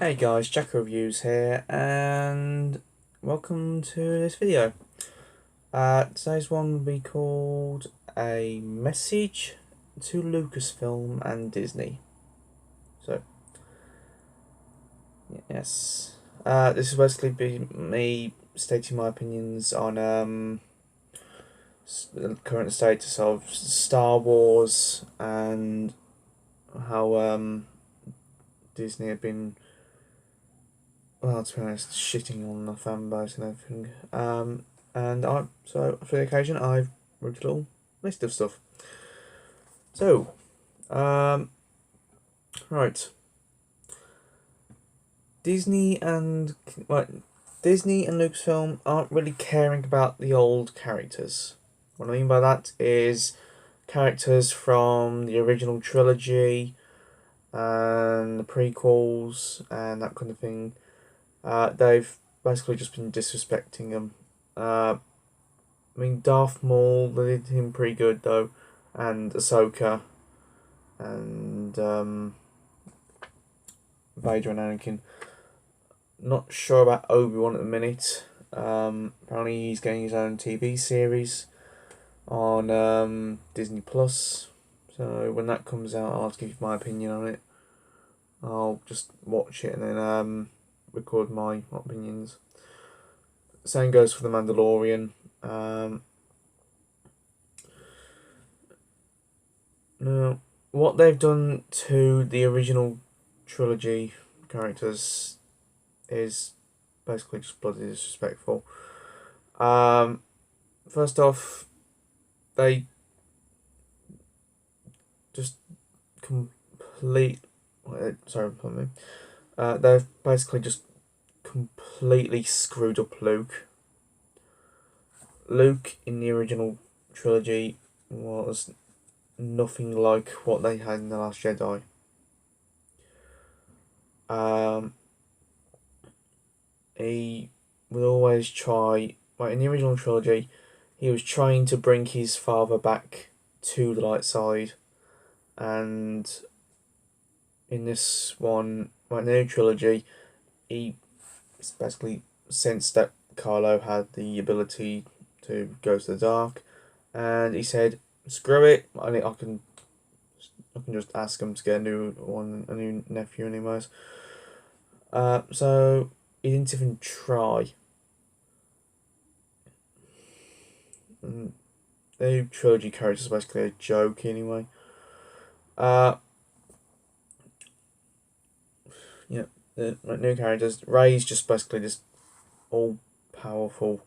Hey guys, Jack Reviews here, and welcome to this video. Today's one will be called A Message to Lucasfilm and Disney. So, yes. This is basically me stating my opinions on the current status of Star Wars and how Disney have been, well, to be honest, shitting on the fan base and everything. So for the occasion, I've wrote a little list of stuff. So, right. Disney and Lucasfilm aren't really caring about the old characters. What I mean by that is characters from the original trilogy and the prequels and that kind of thing. They've basically just been disrespecting them. I mean, Darth Maul, they did him pretty good though, and Ahsoka, and Vader and Anakin. Not sure about Obi-Wan at the minute. Apparently he's getting his own TV series on Disney Plus. So when that comes out, I'll give you my opinion on it. I'll just watch it and then record my opinions. Same goes for The Mandalorian. Now, what they've done to the original trilogy characters is basically just bloody disrespectful. First off, they just they've basically just completely screwed up Luke. Luke in the original trilogy was nothing like what they had in The Last Jedi. He would always try, like in the original trilogy, he was trying to bring his father back to the light side, and in this one, like the new trilogy, he basically sensed that Kylo had the ability to go to the dark, and he said, "Screw it! I can just ask him to get a new nephew, anyways." So he didn't even try. And the new trilogy characters are basically a joke, anyway. The new characters. Rey's just basically this all powerful,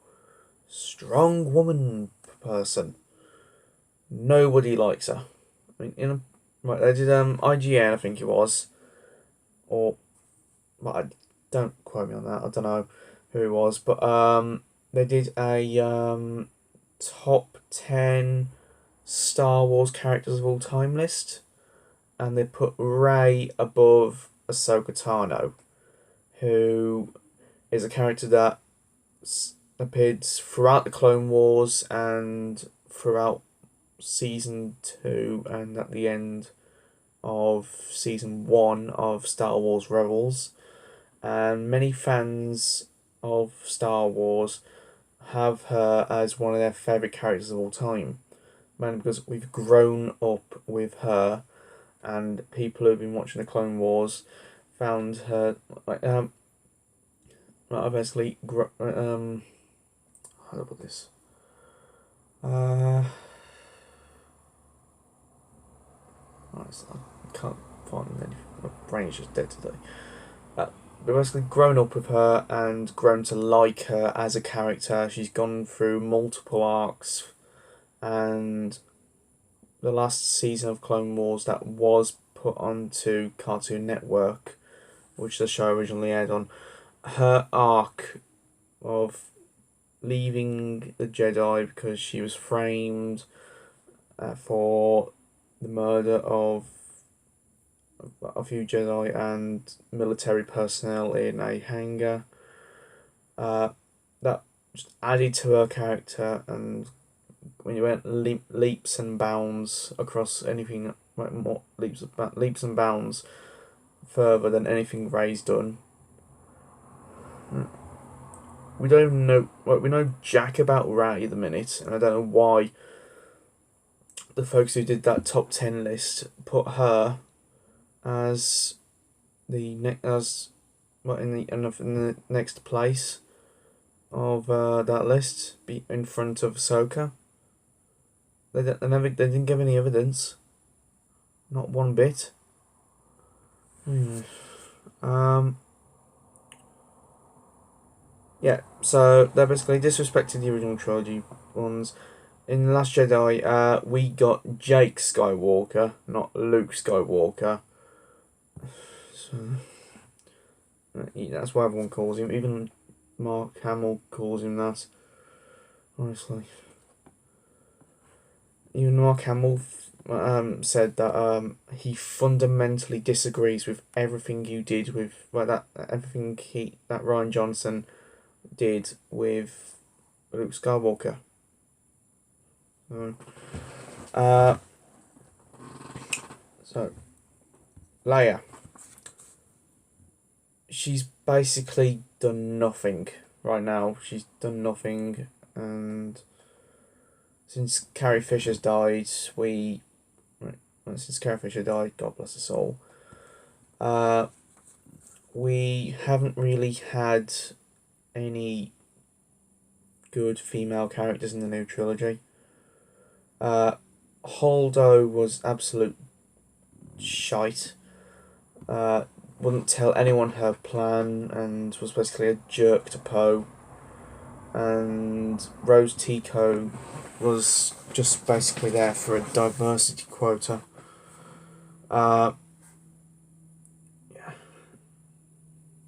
strong woman person. Nobody likes her. I mean, they did IGN, I think it was, or don't quote me on that. I don't know who it was, but they did a top 10 Star Wars characters of all time list, and they put Rey above Ahsoka Tano, who is a character that appeared throughout the Clone Wars and throughout Season 2 and at the end of Season 1 of Star Wars Rebels. And many fans of Star Wars have her as one of their favourite characters of all time. Mainly because we've grown up with her, and people who've been watching the Clone Wars found her basically how do I put this? I can't find anything. My brain is just dead today. We've basically grown up with her and grown to like her as a character. She's gone through multiple arcs, and the last season of Clone Wars that was put onto Cartoon Network, which the show originally aired on, her arc of leaving the Jedi because she was framed for the murder of a few Jedi and military personnel in a hangar. That just added to her character, and when you went leaps and bounds across anything, like more leaps and bounds further than anything Rey's done. We don't even know. Like, we know jack about Ray at the minute, and I don't know why the folks who did that top 10 list put her as in the next place of that list, be in front of Ahsoka. They didn't give any evidence, not one bit. Yeah, so they basically disrespected the original trilogy ones. In The Last Jedi, we got Jake Skywalker, not Luke Skywalker. So that's what everyone calls him. Even Mark Hamill calls him that. Honestly, even Mark Hamill said that he fundamentally disagrees with everything you did with everything that Ryan Johnson did with Luke Skywalker. So Leia, she's basically done nothing right now. She's done nothing, and since Carrie Fisher's died, God bless her soul, we haven't really had any good female characters in the new trilogy. Holdo was absolute shite. Wouldn't tell anyone her plan and was basically a jerk to Poe. And Rose Tico was just basically there for a diversity quota. Yeah.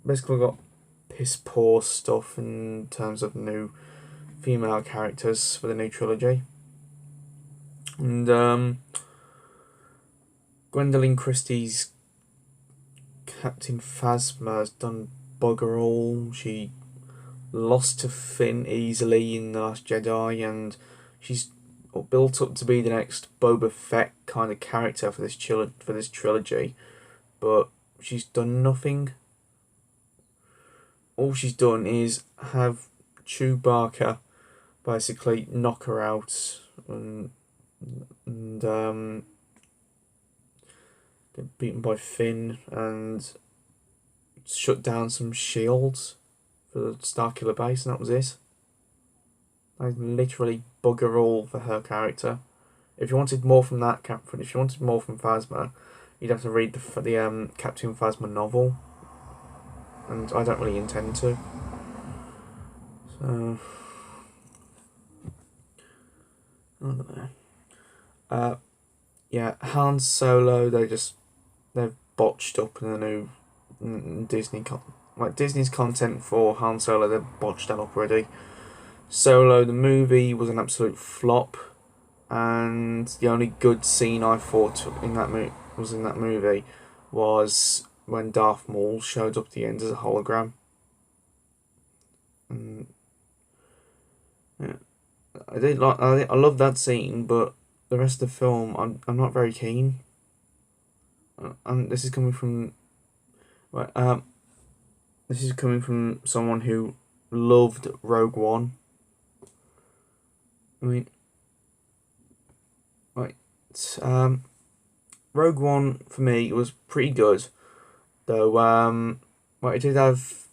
Basically got piss poor stuff in terms of new female characters for the new trilogy. And Gwendolyn Christie's Captain Phasma has done bugger all. She lost to Finn easily in The Last Jedi, and she's built up to be the next Boba Fett kind of character for this trilogy, but she's done nothing. All she's done is have Chewbacca basically knock her out and get beaten by Finn and shut down some shields for the Starkiller base, and that was it. Like, literally bugger all for her character. If you wanted more from if you wanted more from Phasma, you'd have to read the Captain Phasma novel, and I don't really intend to. So I don't know. Yeah, Han Solo. They've botched up in the new Disney's content for Han Solo. They've botched that up already. Solo, the movie, was an absolute flop, and the only good scene I thought in that movie was when Darth Maul showed up at the end as a hologram. And yeah, I love that scene, but the rest of the film, I'm not very keen. And this is coming from, someone who loved Rogue One. I mean, Rogue One for me was pretty good, though. It did have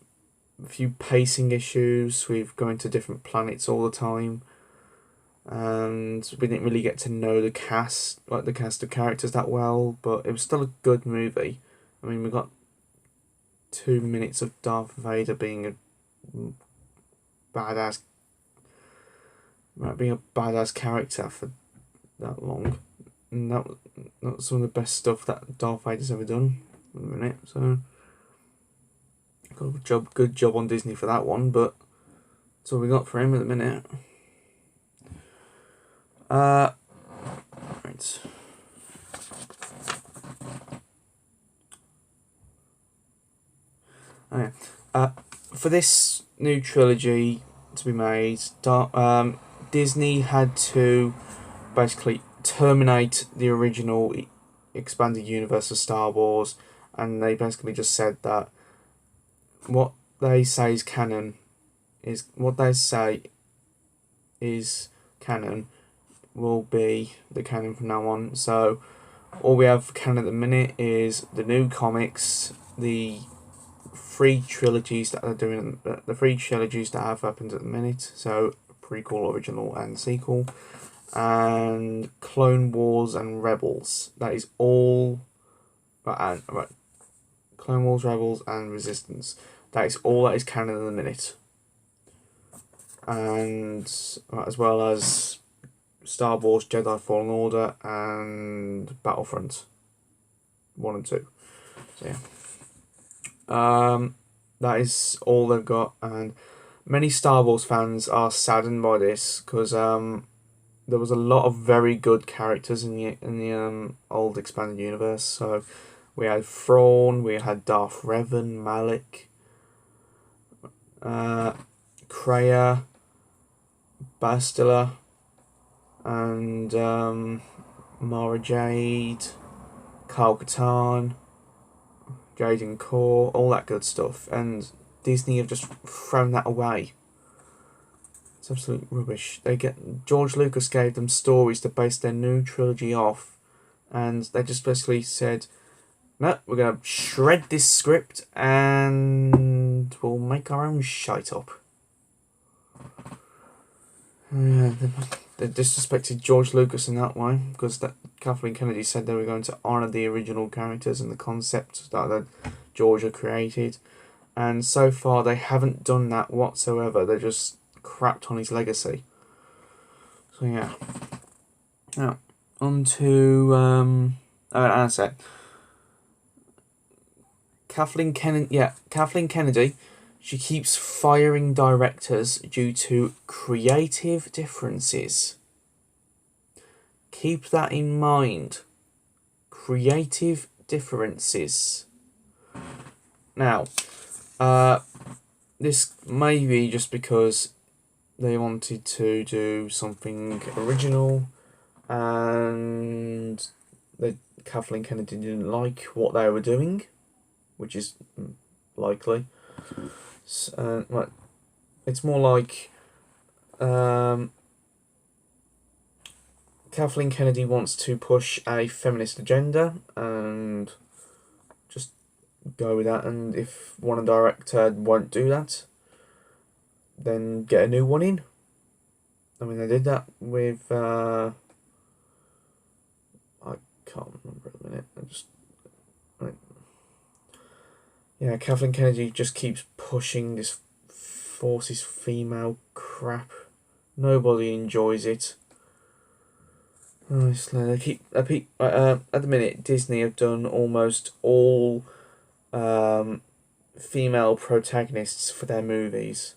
a few pacing issues with going to different planets all the time, and we didn't really get to know the cast of characters that well. But it was still a good movie. I mean, we got 2 minutes of Darth Vader being a badass character for that long, and that's some of the best stuff that Darth Vader's ever done at the minute. So good job on Disney for that one, but that's all we got for him at the minute. Right. Okay. For this new trilogy to be made, Disney had to basically terminate the original expanded universe of Star Wars, and they basically just said that what they say is canon is what they say is canon will be the canon from now on. So all we have for canon at the minute is the new comics, the three trilogies that are doing, the three trilogies that have happened at the minute. So prequel, original, and sequel, and Clone Wars and Rebels. That is all. Right, Clone Wars, Rebels, and Resistance. That is all that is canon at the minute. And as well as Star Wars Jedi Fallen Order and Battlefront 1 and 2. So yeah. That is all they've got, and many Star Wars fans are saddened by this because there was a lot of very good characters in the old expanded universe. So we had Thrawn, we had Darth Revan, Malak, Kreia, Bastila, and Mara Jade, Kyle Katarn, Jaden Core, all that good stuff, and Disney have just thrown that away. It's absolute rubbish. George Lucas gave them stories to base their new trilogy off, and they just basically said, "No, we're gonna shred this script and we'll make our own shite up." Yeah, they disrespected George Lucas in that way because Kathleen Kennedy said they were going to honour the original characters and the concepts that George had created, and so far they haven't done that whatsoever. They just crapped on his legacy. So yeah. Now on to answer. Kathleen Kennedy. She keeps firing directors due to creative differences. Keep that in mind. Creative differences. Now, this may be just because they wanted to do something original and Kathleen Kennedy didn't like what they were doing, which is likely. It's more like Kathleen Kennedy wants to push a feminist agenda and just go with that, and if one director won't do that, then get a new one in. I mean, they did that with I can't remember at the minute. Kathleen Kennedy just keeps pushing this forces female crap. Nobody enjoys it. Honestly, at the minute, Disney have done almost all female protagonists for their movies.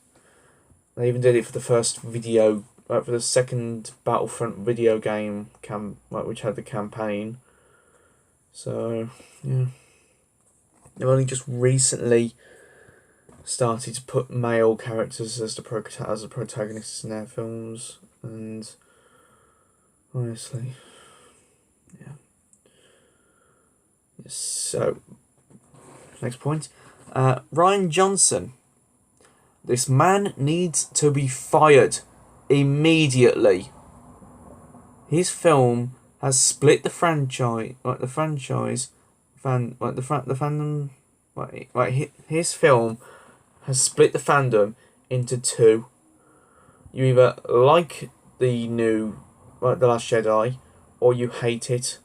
They even did it for the for the second Battlefront video game which had the campaign. So yeah. They've only just recently started to put male characters as the protagonists in their films, and honestly, yeah. So, next point. Rian Johnson. This man needs to be fired immediately. His film has split the franchise. His film has split the fandom into two. You either like the new, The Last Jedi, or you hate it.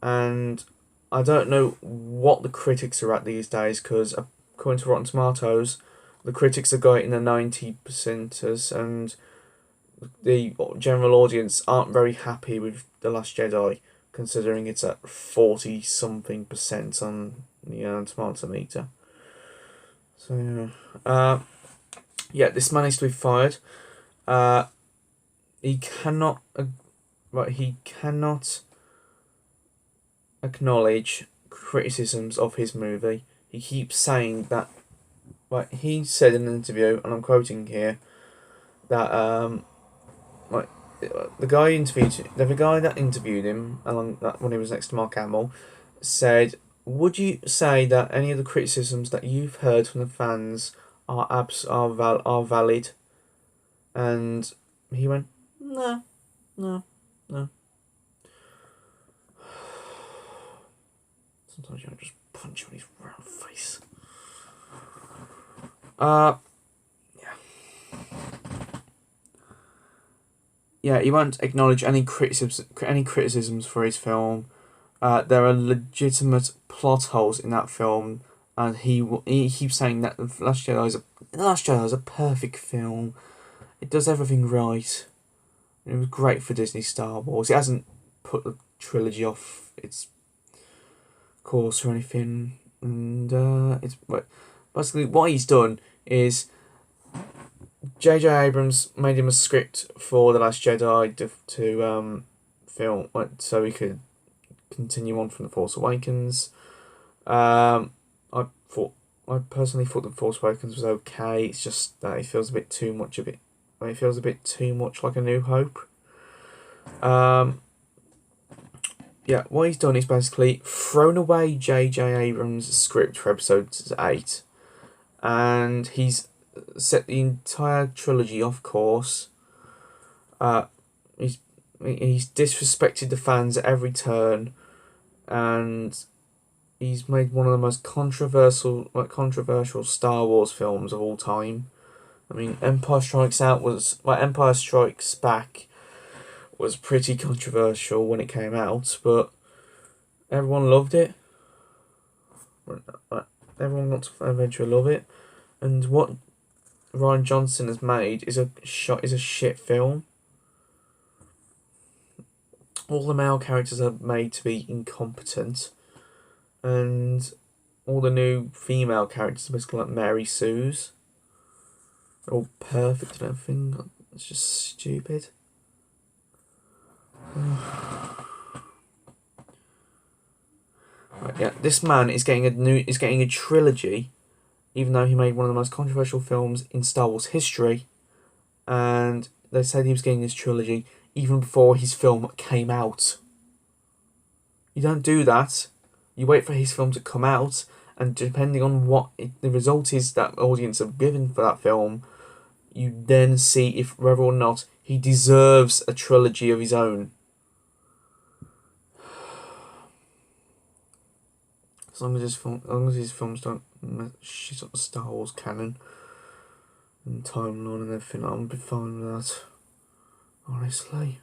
And I don't know what the critics are at these days, because according to Rotten Tomatoes, the critics are going in the 90%ers, and the general audience aren't very happy with The Last Jedi, considering it's at 40-something% on the tomato meter. So this man needs to be fired. He cannot acknowledge criticisms of his movie. He keeps saying that. He said in an interview, and I'm quoting here, that the guy that interviewed him when he was next to Mark Hamill said, "Would you say that any of the criticisms that you've heard from the fans are valid, and he went, no, no, no. Sometimes you just punch him in his round face. Yeah, he won't acknowledge any criticisms for his film. There are legitimate plot holes in that film, and he keeps saying that The Last Jedi is a perfect film. It does everything right. It was great for Disney Star Wars. It hasn't put the trilogy off its course or anything, and it's basically what he's done is J.J. Abrams made him a script for The Last Jedi to film, so he could continue on from The Force Awakens. I personally thought The Force Awakens was okay. It's just that it feels a bit too much of it. It feels a bit too much like A New Hope. Yeah, what he's done is basically thrown away J.J. Abrams' script for Episode 8, and he's set the entire trilogy off course. He's disrespected the fans at every turn, and he's made one of the most controversial Star Wars films of all time. I mean, Empire Strikes Back was pretty controversial when it came out, but everyone loved it. Everyone got to eventually love it, and what Rian Johnson has made is a shit film. All the male characters are made to be incompetent, and all the new female characters are basically like Mary Sue's. They're all perfect and everything. It's just stupid. Right, yeah, this man is getting a trilogy, even though he made one of the most controversial films in Star Wars history, and they said he was getting this trilogy even before his film came out. You don't do that. You wait for his film to come out, and depending on what the result is that audience have given for that film, you then see if whether or not he deserves a trilogy of his own. As long as his films don't shit up the Star Wars canon and timeline and everything, I'll be fine with that. Honestly.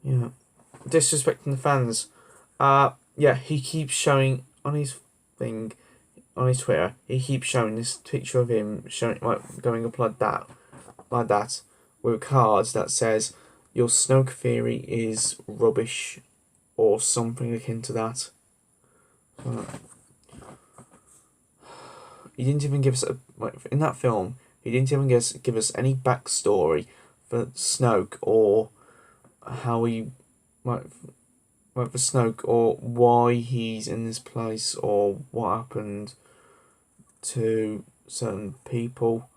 Yeah. Disrespecting the fans. Yeah, he keeps showing on his thing, on his Twitter, he keeps showing this picture of him going up like that, with a card that says, "Your Snoke theory is rubbish," or something akin to that. He didn't even give us in that film. He didn't even give us any backstory for Snoke, or how he for Snoke, or why he's in this place, or what happened to certain people.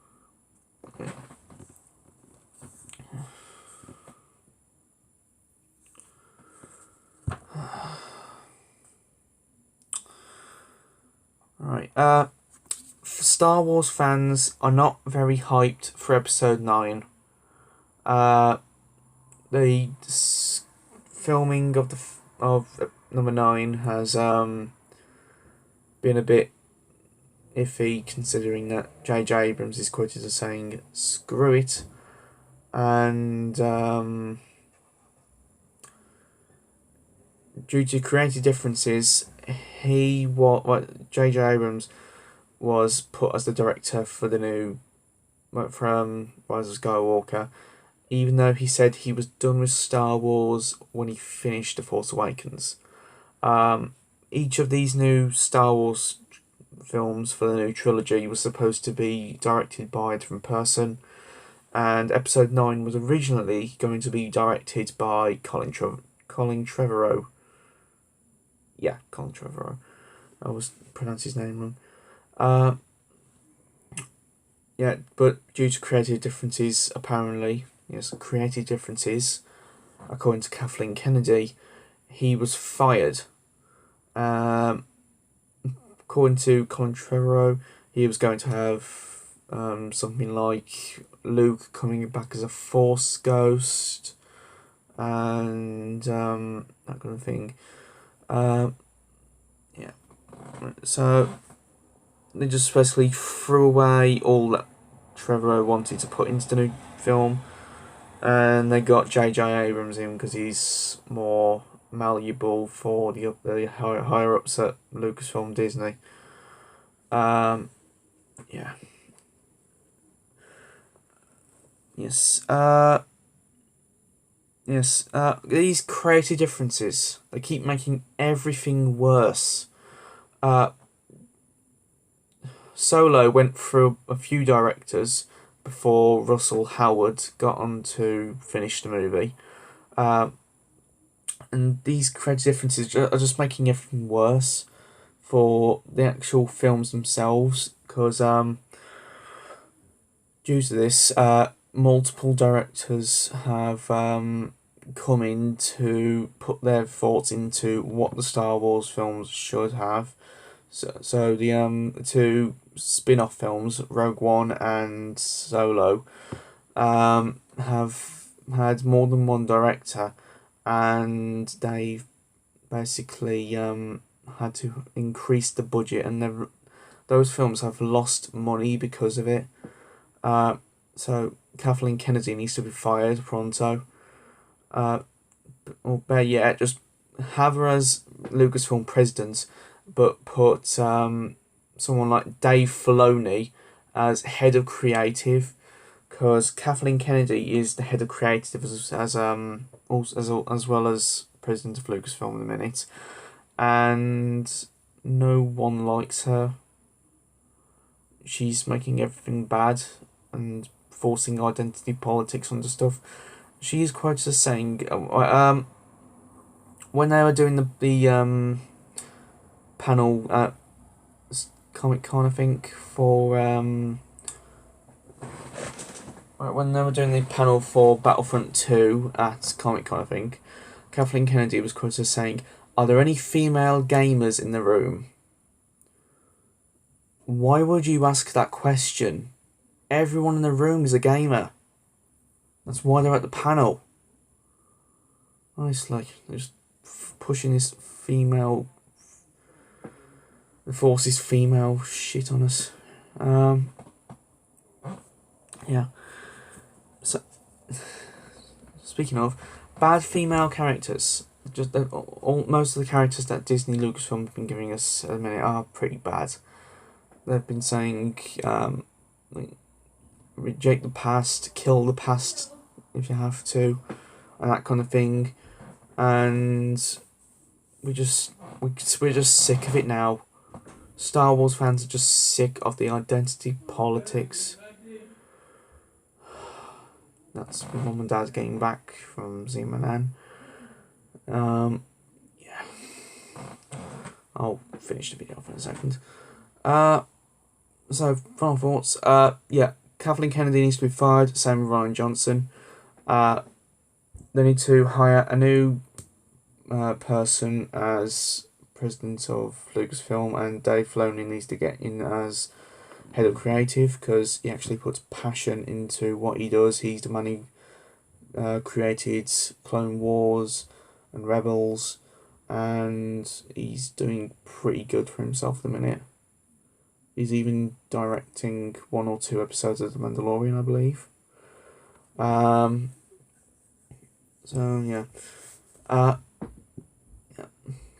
Alright, Star Wars fans are not very hyped for Episode 9. The filming of number 9 has been a bit iffy, considering that J.J. Abrams is quoted as saying "screw it," and due to creative differences, J.J. Abrams was put as the director for the new from Rise of Skywalker, even though he said he was done with Star Wars when he finished The Force Awakens. Each of these new Star Wars films for the new trilogy was supposed to be directed by a different person, and Episode 9 was originally going to be directed by Colin Trevorrow. Yeah, Colin Trevorrow. I was pronounced his name wrong. Yeah, but due to creative differences, according to Kathleen Kennedy, he was fired. According to Colin Trevorrow, he was going to have something like Luke coming back as a Force ghost and that kind of thing. Yeah. So they just basically threw away all that Trevorrow wanted to put into the new film, and they got J.J. Abrams in because he's more malleable for the higher ups at Lucasfilm Disney. Yeah. Yes. Yes. These creative differences, they keep making everything worse. Solo went through a few directors before Russell Howard got on to finish the movie. And these creative differences are just making everything worse for the actual films themselves, because due to this, multiple directors have come in to put their thoughts into what the Star Wars films should have. So the two spin-off films, Rogue One and Solo, have had more than one director, and they've basically had to increase the budget, and those films have lost money because of it. So Kathleen Kennedy needs to be fired pronto. Or better yet, just have her as Lucasfilm president, but put someone like Dave Filoni as head of creative, because Kathleen Kennedy is the head of creative as well as president of Lucasfilm in a minute, and no one likes her. She's making everything bad and forcing identity politics onto stuff. She is quoted as saying, when they were doing the panel at Comic Con, I think, for when they were doing the panel for Battlefront 2 at Comic Con, I think, Kathleen Kennedy was quoted as saying, "Are there any female gamers in the room?" Why would you ask that question? Everyone in the room is a gamer. That's why they're at the panel. Honestly, they're just pushing this female, the forces female shit on us. Yeah. So, speaking of bad female characters, just most of the characters that Disney Lucasfilm have been giving us at the minute are pretty bad. They've been saying, reject the past, kill the past if you have to, and that kind of thing. And we're just sick of it now. Star Wars fans are just sick of the identity politics. That's my mum and dad getting back from Zima. Yeah. I'll finish the video for a second. So final thoughts. Yeah, Kathleen Kennedy needs to be fired. Same with Ryan Johnson. They need to hire a new person as president of Lucasfilm, and Dave Filoni needs to get in as head of creative, because he actually puts passion into what he does. He's the man who created Clone Wars and Rebels, and he's doing pretty good for himself at the minute. He's even directing 1 or 2 episodes of The Mandalorian, I believe. So yeah. Yeah.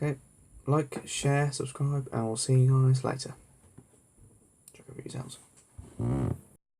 Okay. Like, share, subscribe, and we'll see you guys later. Check your videos out.